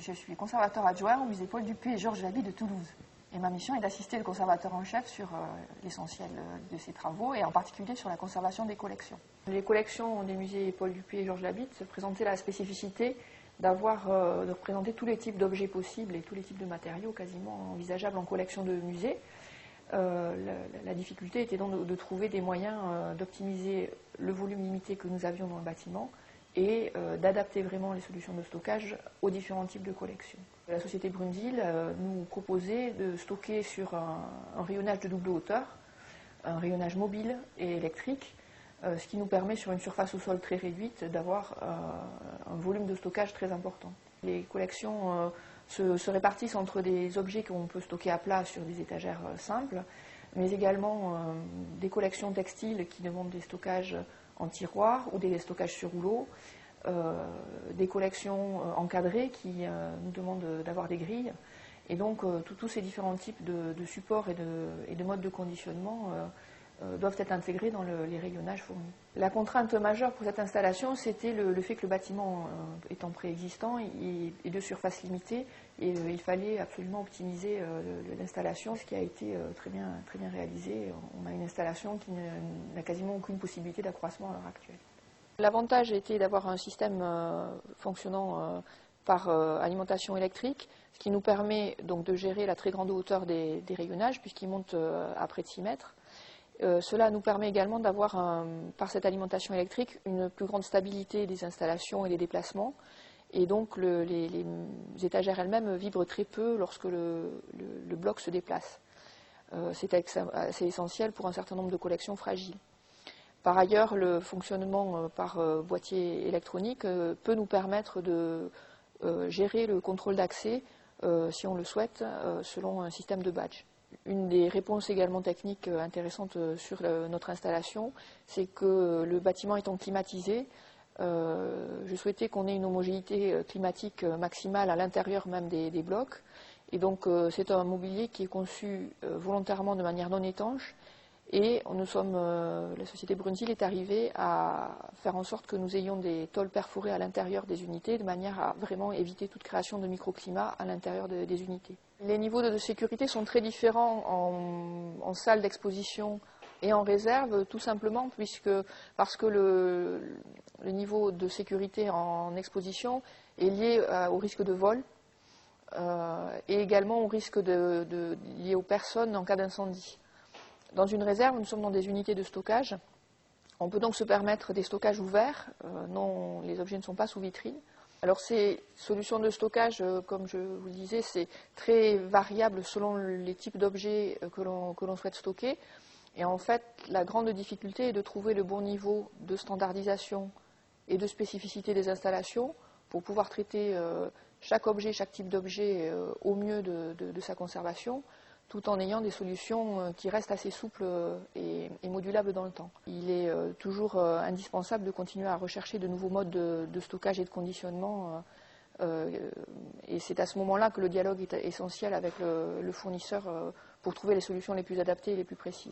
Je suis conservateur adjoint au musée Paul Dupuy et Georges Laby de Toulouse. Et ma mission est d'assister le conservateur en chef sur l'essentiel de ses travaux et en particulier sur la conservation des collections. Les collections des musées Paul Dupuy et Georges Laby se présentaient la spécificité de représenter tous les types d'objets possibles et tous les types de matériaux quasiment envisageables en collection de musée. La difficulté était donc de trouver des moyens d'optimiser le volume limité que nous avions dans le bâtiment et d'adapter vraiment les solutions de stockage aux différents types de collections. La société Brunzil nous proposait de stocker sur un rayonnage de double hauteur, un rayonnage mobile et électrique, ce qui nous permet sur une surface au sol très réduite d'avoir un volume de stockage très important. Les collections se répartissent entre des objets qu'on peut stocker à plat sur des étagères simples, mais également des collections textiles qui demandent des stockages en tiroir ou des stockages sur rouleau, des collections encadrées qui nous demandent d'avoir des grilles. Et donc tous ces différents types de supports et de modes de conditionnement doivent être intégrés dans les rayonnages fournis. La contrainte majeure pour cette installation, c'était le fait que le bâtiment étant préexistant et de surface limitée, et il fallait absolument optimiser l'installation, ce qui a été très bien réalisé. On a une installation qui n'a quasiment aucune possibilité d'accroissement à l'heure actuelle. L'avantage était d'avoir un système fonctionnant par alimentation électrique, ce qui nous permet donc de gérer la très grande hauteur des rayonnages, puisqu'ils montent à près de 6 mètres. Cela nous permet également d'avoir, par cette alimentation électrique, une plus grande stabilité des installations et des déplacements. Et donc les étagères elles-mêmes vibrent très peu lorsque le bloc se déplace. C'est assez essentiel pour un certain nombre de collections fragiles. Par ailleurs, le fonctionnement par boîtier électronique peut nous permettre de gérer le contrôle d'accès, si on le souhaite, selon un système de badge. Une des réponses également techniques intéressantes sur notre installation, c'est que le bâtiment étant climatisé, je souhaitais qu'on ait une homogénéité climatique maximale à l'intérieur même des blocs. Et donc c'est un mobilier qui est conçu volontairement de manière non étanche. Et la société Brunzil est arrivée à faire en sorte que nous ayons des tôles perforées à l'intérieur des unités, de manière à vraiment éviter toute création de microclimat à l'intérieur des unités. Les niveaux de sécurité sont très différents en salle d'exposition et en réserve, tout simplement parce que le niveau de sécurité en exposition est lié au risque de vol et également au risque lié aux personnes en cas d'incendie. Dans une réserve, nous sommes dans des unités de stockage. On peut donc se permettre des stockages ouverts. Les objets ne sont pas sous vitrine. Alors ces solutions de stockage, comme je vous le disais, c'est très variable selon les types d'objets que l'on souhaite stocker. Et en fait, la grande difficulté est de trouver le bon niveau de standardisation et de spécificité des installations pour pouvoir traiter chaque objet, chaque type d'objet au mieux de sa conservation, tout en ayant des solutions qui restent assez souples et modulables dans le temps. Il est toujours indispensable de continuer à rechercher de nouveaux modes de stockage et de conditionnement, et c'est à ce moment-là que le dialogue est essentiel avec le fournisseur pour trouver les solutions les plus adaptées et les plus précises.